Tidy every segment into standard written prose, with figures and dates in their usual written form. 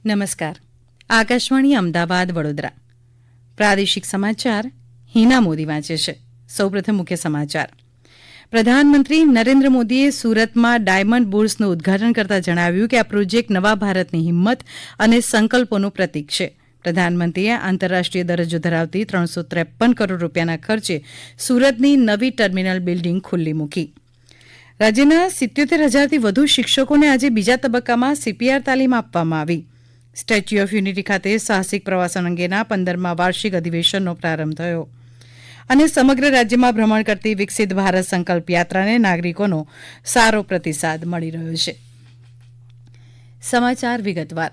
નમસ્કાર. આકાશવાણી અમદાવાદ વડોદરા. પ્રાદેશિક સમાચાર હિના મોદી વાંચે છે. સૌપ્રથમ મુખ્ય સમાચાર. પ્રધાનમંત્રી નરેન્દ્ર મોદીએ સુરતમાં ડાયમંડ બુર્સનું ઉદઘાટન કરતા જણાવ્યું કે આ પ્રોજેક્ટ નવા ભારતની હિંમત અને સંકલ્પોનું પ્રતીક છે. પ્રધાનમંત્રીએ આંતરરાષ્ટ્રીય દરજ્જો ધરાવતી 353 કરોડ રૂપિયાના ખર્ચે સુરતની નવી ટર્મિનલ બિલ્ડિંગ ખુલ્લી મૂકી. રાજ્યના 77,000થી વધુ શિક્ષકોને આજે બીજા તબક્કામાં CPR તાલીમ આપવામાં આવી. સ્ટેચ્યુ ઓફ યુનિટી ખાતે સાહસિક પ્રવાસન અંગેના 15મા વાર્ષિક અધિવેશનનો પ્રારંભ થયો. અને સમગ્ર રાજ્યમાં ભ્રમણ કરતી વિકસિત ભારત સંકલ્પ યાત્રાને નાગરિકોનો સારો પ્રતિસાદ મળી રહ્યો છે. સમાચાર વિગતવાર.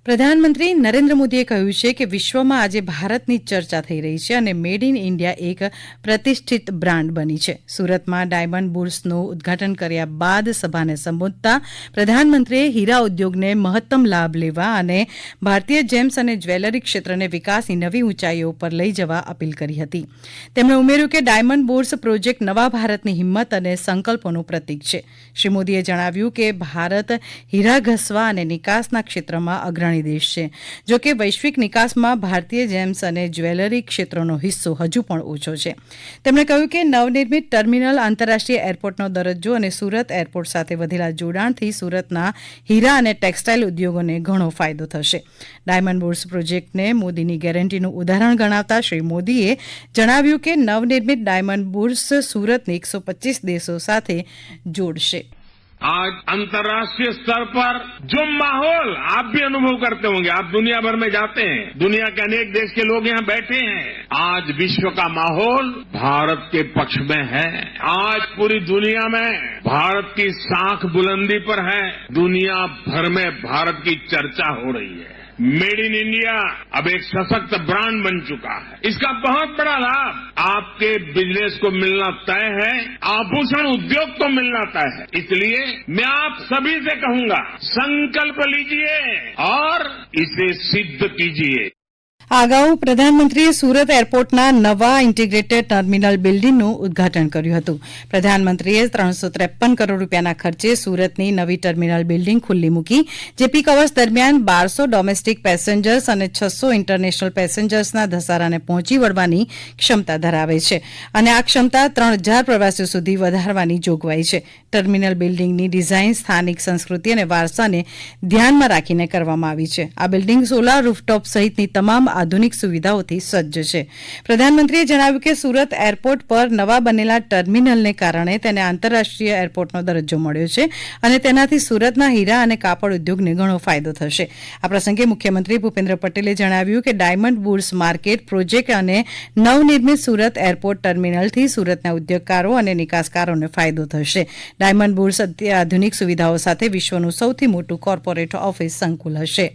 પ્રધાનમંત્રી નરેન્દ્ર મોદીએ કહ્યું છે કે વિશ્વમાં આજે ભારતની ચર્ચા થઈ રહી છે અને મેડ ઇન ઇન્ડિયા એક પ્રતિષ્ઠિત બ્રાન્ડ બની છે. સુરતમાં ડાયમંડ બુર્સનું ઉદઘાટન કર્યા બાદ સભાને સંબોધતા પ્રધાનમંત્રીએ હીરા ઉદ્યોગને મહત્તમ લાભ લેવા અને ભારતીય જેમ્સ અને જ્વેલરી ક્ષેત્રને વિકાસની નવી ઊંચાઈઓ પર લઈ જવા અપીલ કરી હતી. તેમણે ઉમેર્યું કે ડાયમંડ બુર્સ પ્રોજેક્ટ નવા ભારતની હિંમત અને સંકલ્પોનું પ્રતીક છે. શ્રી મોદીએ જણાવ્યું કે ભારત હીરા ઘસવા અને નિકાસના ક્ષેત્રમાં અગ્રણી દેશ છે. જો કે વૈશ્વિક નિકાસમાં ભારતીય જેમ્સ અને જ્વેલરી ક્ષેત્રનો હિસ્સો હજુ પણ ઓછો છે. તેમણે કહ્યું કે નવનિર્મિત ટર્મિનલ આંતરરાષ્ટ્રીય એરપોર્ટનો દરજ્જો અને સુરત એરપોર્ટ સાથે વધેલા જોડાણથી સુરતના હીરા અને ટેક્સટાઇલ ઉદ્યોગોને ઘણો ફાયદો થશે. ડાયમંડ બુર્સ પ્રોજેક્ટને મોદીની ગેરંટીનું ઉદાહરણ ગણાવતા શ્રી મોદીએ જણાવ્યું કે નવનિર્મિત ડાયમંડ બુર્સ સુરતને 125 દેશો સાથે જોડશે. आज अंतर्राष्ट्रीय स्तर पर जो माहौल आप भी अनुभव करते होंगे, आप दुनिया भर में जाते हैं, दुनिया के अनेक देश के लोग यहाँ बैठे हैं. आज विश्व का माहौल भारत के पक्ष में है. आज पूरी दुनिया में भारत की साख बुलंदी पर है. दुनिया भर में भारत की चर्चा हो रही है. मेड इन इंडिया अब एक सशक्त ब्रांड बन चुका है. इसका बहुत बड़ा लाभ आपके बिजनेस को मिलना तय है, आभूषण उद्योग को मिलना तय है. इसलिए मैं आप सभी से कहूंगा, संकल्प लीजिए और इसे सिद्ध कीजिए. આ અગાઉ પ્રધાનમંત્રીએ સુરત એરપોર્ટના નવા ઇન્ટિગ્રેટેડ ટર્મિનલ બિલ્ડિંગનું ઉદઘાટન કર્યું હતું. પ્રધાનમંત્રીએ 353 કરોડ રૂપિયાના ખર્ચે સુરતની નવી ટર્મિનલ બિલ્ડિંગ ખુલ્લી મૂકી, જે પીક અવર્સ દરમિયાન 1200 ડોમેસ્ટિક પેસેન્જર્સ અને 600 ઇન્ટરનેશનલ પેસેન્જર્સના ધસારાને પહોંચી વળવાની ક્ષમતા ધરાવે છે અને આ ક્ષમતા 3000 પ્રવાસીઓ સુધી વધારવાની જોગવાઈ છે. ટર્મિનલ બિલ્ડિંગની ડિઝાઇન સ્થાનિક સંસ્કૃતિ અને વારસાને ધ્યાનમાં રાખીને કરવામાં આવી છે. આ બિલ્ડિંગ સોલાર રૂફટોપ સહિતની તમામ આધુનિક સુવિધાઓથી સજ્જ છે. પ્રધાનમંત્રીએ જણાવ્યું કે સુરત એરપોર્ટ પર નવા બનેલા ટર્મિનલને કારણે તેને આંતરરાષ્ટ્રીય એરપોર્ટનો દરજ્જો મળ્યો છે અને તેનાથી સુરતના હીરા અને કાપડ ઉદ્યોગને ઘણો ફાયદો થશે. આ પ્રસંગે મુખ્યમંત્રી ભૂપેન્દ્ર પટેલે જણાવ્યું કે ડાયમંડ બુર્સ માર્કેટ પ્રોજેક્ટ અને નવનિર્મિત સુરત એરપોર્ટ ટર્મિનલથી સુરતના ઉદ્યોગકારો અને નિકાસકારોને ફાયદો થશે. ડાયમંડ બુર્સ અત્યાધુનિક સુવિધાઓ સાથે વિશ્વનું સૌથી મોટું કોર્પોરેટ ઓફિસ સંકુલ હશે.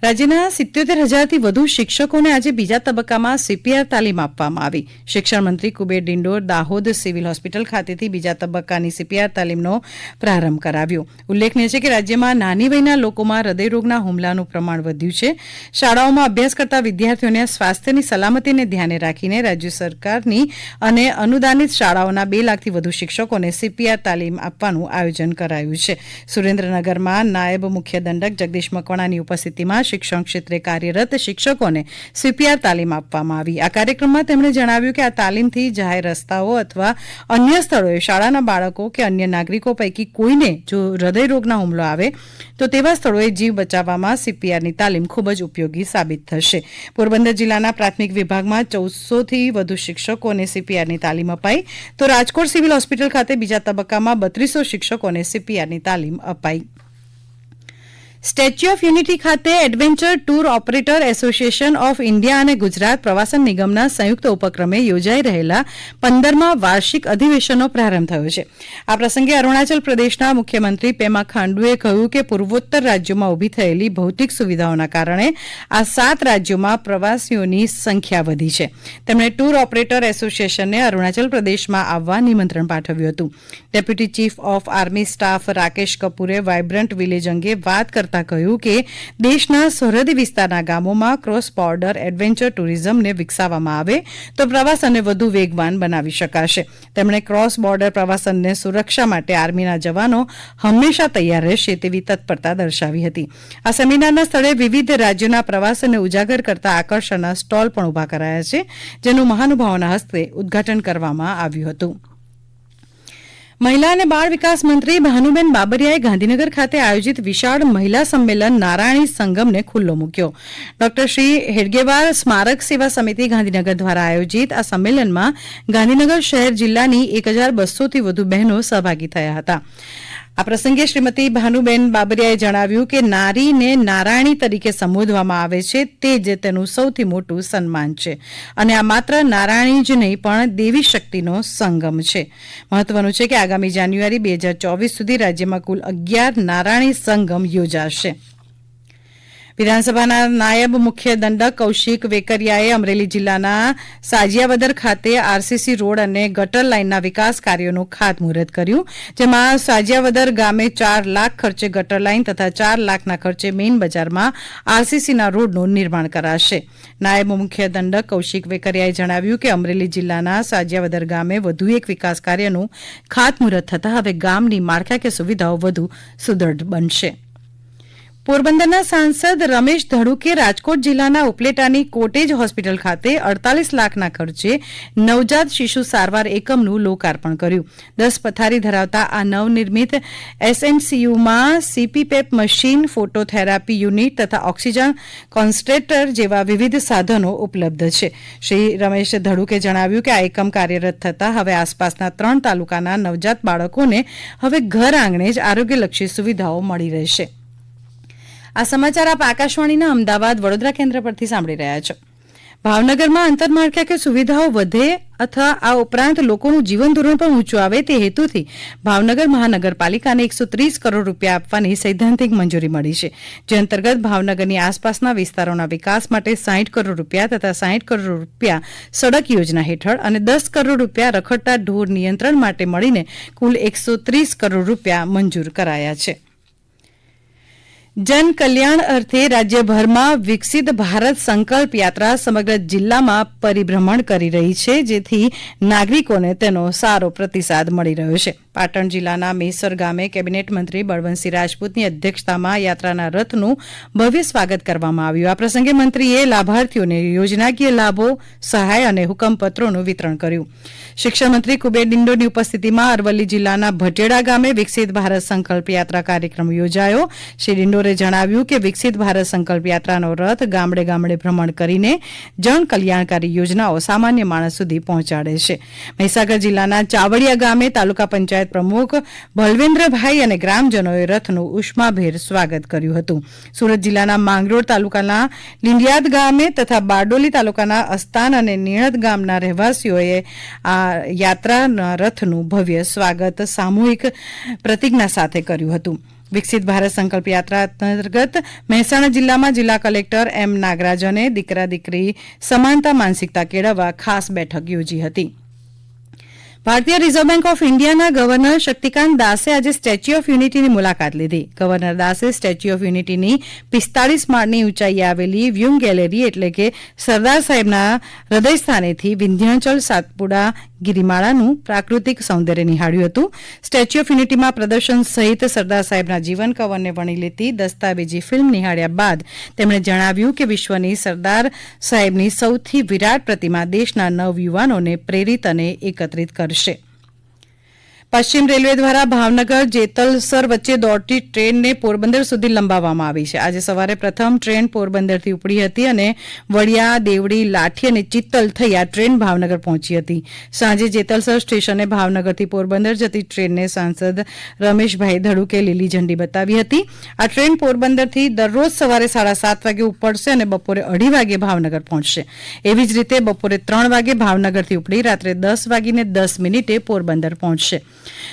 રાજ્યના 77,000થી વધુ શિક્ષકોને આજે બીજા તબક્કામાં CPR તાલીમ આપવામાં આવી. શિક્ષણ મંત્રી કુબેર ડિંડોર દાહોદ સિવિલ હોસ્પિટલ ખાતેથી બીજા તબક્કાની CPR તાલીમનો પ્રારંભ કરાવ્યો. ઉલ્લેખનીય છે કે રાજ્યમાં નાની વયના લોકોમાં હૃદયરોગના હુમલાનું પ્રમાણ વધ્યું છે. શાળાઓમાં અભ્યાસ કરતા વિદ્યાર્થીઓના સ્વાસ્થ્યની સલામતીને ધ્યાને રાખીને રાજ્ય સરકારની અને અનુદાનિત શાળાઓના 2 લાખથી વધુ શિક્ષકોને CPR તાલીમ આપવાનું આયોજન કરાયું છે. સુરેન્દ્રનગરમાં નાયબ મુખ્ય દંડક જગદીશ મકવાણાની ઉપસ્થિતિમાં શિક્ષણ ક્ષેત્રે કાર્યરત શિક્ષકોને CPR તાલીમ આપવામાં આવી. આ કાર્યક્રમમાં તેમણે જણાવ્યું કે આ તાલીમથી જાહેર રસ્તાઓ અથવા અન્ય સ્થળોએ શાળાના બાળકો કે અન્ય નાગરિકો પૈકી કોઈને જો હૃદયરોગના હુમલો આવે તો તેવા સ્થળોએ જીવ બચાવવામાં CPRની તાલીમ ખૂબ જ ઉપયોગી સાબિત થશે. પોરબંદર જિલ્લાના પ્રાથમિક વિભાગમાં 1400થી વધુ શિક્ષકોને CPRની તાલીમ અપાઈ, તો રાજકોટ સિવિલ હોસ્પિટલ ખાતે બીજા તબક્કામાં 3200 શિક્ષકોને CPRની તાલીમ અપાઈ. સ્ટેચ્યુ ઓફ યુનિટી ખાતે adventure tour operator association of India અને ગુજરાત પ્રવાસન નિગમના સંયુક્ત ઉપક્રમે યોજાઈ રહેલા 15મા વાર્ષિક અધિવેશનનો પ્રારંભ થયો છે. આ પ્રસંગે અરુણાચલ પ્રદેશના મુખ્યમંત્રી પેમા ખાંડુએ કહ્યું કે પૂર્વોત્તર રાજ્યોમાં ઊભી થયેલી ભૌતિક સુવિધાઓના કારણે આ 7 રાજ્યોમાં પ્રવાસીઓની સંખ્યા વધી છે. તેમણે ટૂર ઓપરેટર એસોસિએશનને અરુણાચલ પ્રદેશમાં આવવા નિમંત્રણ પાઠવ્યું હતું. Deputy chief of army staff Rakesh કપૂરે વાયબ્રન્ટ વિલેજ અંગે વાત કરતા કરતા કહ્યું કે દેશના સરહદી વિસ્તારના ગામોમાં ક્રોસ બોર્ડર એડવેન્ચર ટુરિઝમને વિકસાવવામાં આવે તો પ્રવાસનને વધુ વેગવાન બનાવી શકાશે. તેમણે ક્રોસ બોર્ડર પ્રવાસનને સુરક્ષા માટે આર્મીના જવાનો હંમેશા તૈયાર રહેશે તેવી તત્પરતા દર્શાવી હતી. આ સેમિનારના સ્થળે વિવિધ રાજ્યોના પ્રવાસનને ઉજાગર કરતા આકર્ષણના સ્ટોલ પણ ઉભા કરાયા છે, જેનું મહાનુભાવોના હસ્તે ઉદઘાટન કરવામાં આવ્યું હતું. મહિલા અને બાળ વિકાસ મંત્રી ભાનુબેન બાબરિયાએ ગાંધીનગર ખાતે આયોજિત વિશાળ મહિલા સંમેલન નારાયણી સંગમને ખુલ્લો મૂક્યો. ડોક્ટર શ્રી હેડગેવાર સ્મારક સેવા સમિતિ ગાંધીનગર દ્વારા આયોજિત આ સંમેલનમાં ગાંધીનગર શહેર જિલ્લાની 1200થી વધુ બહેનો સહભાગી થયા હતા. આ પ્રસંગે શ્રીમતી ભાનુબેન બાબરિયાએ જણાવ્યું કે નારીને નારાયણી તરીકે સંબોધવામાં આવે છે તે જ તેનું સૌથી મોટું સન્માન છે અને આ માત્ર નારાયણી જ નહીં પણ દેવી શક્તિનો સંગમ છે. મહત્વનું છે કે આગામી જાન્યુઆરી 2024 સુધી રાજ્યમાં કુલ 11 નારાયણી સંગમ યોજાશે. વિધાનસભાના નાયબ મુખ્ય દંડક કૌશિક વેકરિયાએ અમરેલી જિલ્લાના સાજિયાવદર ખાતે આરસીસી રોડ અને ગટર લાઇનના વિકાસ કાર્યોનું ખાતમુહૂર્ત કર્યું, જેમાં સાજિયાવદર ગામે 4 લાખ ખર્ચે ગટર લાઇન તથા 4 લાખના ખર્ચે મેઇન બજારમાં આરસીસીના રોડનું નિર્માણ કરાશે. નાયબ મુખ્ય દંડક કૌશિક વેકરિયાએ જણાવ્યું કે અમરેલી જિલ્લાના સાજિયાવદર ગામે વધુ એક વિકાસ કાર્યનું ખાતમુહૂર્ત થતાં હવે ગામની માળખાકીય સુવિધાઓ વધુ સુદૃઢ બનશે. પોરબંદરના સાંસદ રમેશ ધડુકે રાજકોટ જિલ્લાના ઉપલેટાની કોટેજ હોસ્પિટલ ખાતે 48 લાખના ખર્ચે નવજાત શિશુ સારવાર એકમનું લોકાર્પણ કર્યું. 10 પથારી ધરાવતા આ નવનિર્મિત એસએનસીયુમાં સીપીપેપ મશીન, ફોટોથેરાપી યુનિટ તથા ઓક્સિજન કોન્સન્ટ્રેટર જેવા વિવિધ સાધનો ઉપલબ્ધ છે. શ્રી રમેશ ધડુકે જણાવ્યું કે આ એકમ કાર્યરત થતાં હવે આસપાસના 3 તાલુકાના નવજાત બાળકોને હવે ઘર આંગણે જ આરોગ્યલક્ષી સુવિધાઓ મળી રહેશે. આ સમાચાર આપ આકાશવાણીના અમદાવાદ વડોદરા કેન્દ્ર પરથી સાંભળી રહ્યા છો. ભાવનગરમાં આંતરમાળખાકીય સુવિધાઓ વધે અથવા આ ઉપરાંત લોકોનું જીવન ધોરણ પણ ઊંચું આવે તે હેતુથી ભાવનગર મહાનગરપાલિકાને 130 કરોડ રૂપિયા આપવાની સૈદ્ધાંતિક મંજૂરી મળી છે, જે અંતર્ગત ભાવનગરની આસપાસના વિસ્તારોના વિકાસ માટે 60 કરોડ રૂપિયા તથા 60 કરોડ રૂપિયા સડક યોજના હેઠળ અને 10 કરોડ રૂપિયા રખડતા ઢોર નિયંત્રણ માટે મળીને કુલ 130 કરોડ રૂપિયા મંજૂર કરાયા છે. જન કલ્યાણ અર્થે રાજ્યભરમાં વિકસિત ભારત સંકલ્પ યાત્રા સમગ્ર જિલ્લામાં પરિભ્રમણ કરી રહી છે, જેથી નાગરિકોને તેનો સારો પ્રતિસાદ મળી રહ્યો છે. પાટણ જિલ્લાના મેસર ગામે કેબિનેટ મંત્રી બળવંતસિંહ રાજપૂતની અધ્યક્ષતામાં યાત્રાના રથનું ભવ્ય સ્વાગત કરવામાં આવ્યું. આ પ્રસંગે મંત્રીએ લાભાર્થીઓને યોજનાકીય લાભો, સહાય અને હુકમપત્રોનું વિતરણ કર્યું. શિક્ષણ મંત્રી કુબેર ડિંડોની ઉપસ્થિતિમાં અરવલ્લી જિલ્લાના ભટેડા ગામે વિકસિત ભારત સંકલ્પ યાત્રા કાર્યક્રમ યોજાયો. શ્રી ડિંડોરે જણાવ્યું કે વિકસિત ભારત સંકલ્પ યાત્રાનો રથ ગામડે ગામડે ભ્રમણ કરીને જન કલ્યાણકારી યોજનાઓ સામાન્ય માણસ સુધી પહોંચાડે છે. મહીસાગર જિલ્લાના ચાવડિયા ગામે તાલુકા પંચાયત પ્રમુખ બલવેન્દ્રભાઈ અને ગ્રામજનોએ રથનું ઉષ્માભેર સ્વાગત કર્યું હતું. સુરત જિલ્લાના માંગરોળ તાલુકાના લીંડિયાદ ગામે તથા બારડોલી તાલુકાના અસ્તાન અને નીણદ ગામના રહેવાસીઓએ આ યાત્રાના રથનું ભવ્ય સ્વાગત સામૂહિક પ્રતિજ્ઞા સાથે કર્યું હતું. વિકસિત ભારત સંકલ્પ યાત્રા અંતર્ગત મહેસાણા જિલ્લામાં જિલ્લા કલેક્ટર એમ નાગરાજને દીકરા દીકરી સમાનતા માનસિકતા કેળવવા ખાસ બેઠક યોજી હતી. ભારતીય રિઝર્વ બેંક ઓફ ઇન્ડિયાના ગવર્નર શક્તિકાંત દાસે આજે સ્ટેચ્યુ ઓફ યુનિટીની મુલાકાત લીધી. ગવર્નર દાસે સ્ટેચ્યુ ઓફ યુનિટીની 45 માળની ઊંચાઈએ આવેલી વ્યૂઇંગ ગેલેરી એટલે કે સરદાર સાહેબના હૃદયસ્થાનેથી વિંધ્યાચલ સાતપુડા ગિરિમાળાનું પ્રાકૃતિક સૌંદર્ય નિહાળ્યું હતું. સ્ટેચ્યુ ઓફ યુનિટીમાં પ્રદર્શન સહિત સરદાર સાહેબના જીવન કવનને વણી લેતી દસ્તાવેજી ફિલ્મ નિહાળ્યા બાદ તેમણે જણાવ્યું કે વિશ્વની સરદાર સાહેબની સૌથી વિરાટ પ્રતિમા દેશના નવયુવાનોને પ્રેરિત અને એકત્રિત કરશે. પશ્ચિમ રેલવે દ્વારા ભાવનગર જેતલસર વચ્ચે દોડતી ટ્રેનને પોરબંદર સુધી લંબાવવામાં આવી છે. આજે સવારે પ્રથમ ટ્રેન પોરબંદરથી ઉપડી હતી અને વડિયા, દેવડી, લાઠી અને ચિત્તલ થઈ આ ટ્રેન ભાવનગર પહોંચી હતી. સાંજે જેતલસર સ્ટેશને ભાવનગરથી પોરબંદર જતી ટ્રેનને સાંસદ રમેશભાઈ ધડુકે લીલી ઝંડી બતાવી હતી. આ ટ્રેન પોરબંદરથી દરરોજ સવારે 7:30 વાગે ઉપડશે અને બપોરે 2:30 વાગે ભાવનગર પહોંચશે. એવી જ રીતે બપોરે 3 વાગે ભાવનગરથી ઉપડી રાત્રે 10:10 પોરબંદર પહોંચશે.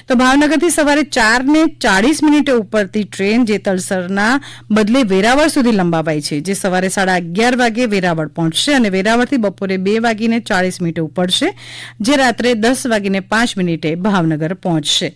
તો ભાવનગરથી સવારે 4:40 ઉપડતી ટ્રેન જેતલસરના બદલે વેરાવળ સુધી લંબાવાઈ છે, જે સવારે 11:30 વાગે વેરાવળ પહોંચશે અને વેરાવળથી બપોરે 2:40 ઉપડશે, જે રાત્રે 10:05 ભાવનગર પહોંચશે.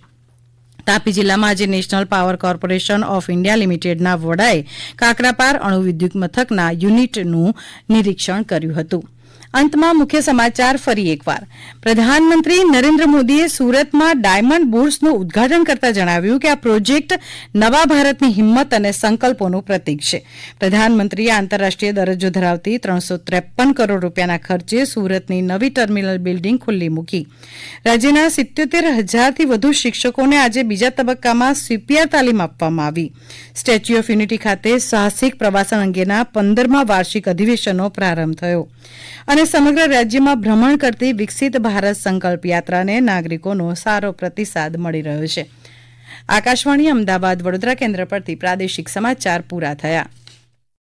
તાપી જિલ્લામાં આજે national power corporation of India લિમિટેડના વડાએ કાકરાપાર અણુ વિદ્યુત મથકના યુનિટનું નિરીક્ષણ કર્યું હતું. અંતમાં મુખ્ય સમાચાર ફરી એકવાર. પ્રધાનમંત્રી નરેન્દ્ર મોદીએ સુરતમાં ડાયમંડ બુર્સનું ઉદઘાટન કરતા જણાવ્યું કે આ પ્રોજેક્ટ નવા ભારતની હિંમત અને સંકલ્પોનું પ્રતીક છે. પ્રધાનમંત્રીએ આંતરરાષ્ટ્રીય દરજ્જો ધરાવતી 353 કરોડ રૂપિયાના ખર્ચે સુરતની નવી ટર્મિનલ બિલ્ડિંગ ખુલ્લી મૂકી. રાજ્યના 77,000થી વધુ શિક્ષકોને આજે બીજા તબક્કામાં CPR તાલીમ આપવામાં આવી. સ્ટેચ્યુ ઓફ યુનિટી ખાતે સાહસિક પ્રવાસન અંગેના 15મા વાર્ષિક અધિવેશનનો પ્રારંભ થયો. અને સમગ્ર રાજ્યમાં ભ્રમણ કરતી વિકસિત ભારત સંકલ્પ યાત્રાને નાગરિકોનો સારો પ્રતિસાદ મળી રહ્યો છે. આકાશવાણી અમદાવાદ વડોદરા કેન્દ્ર પરથી પ્રાદેશિક સમાચાર પૂરા થયા.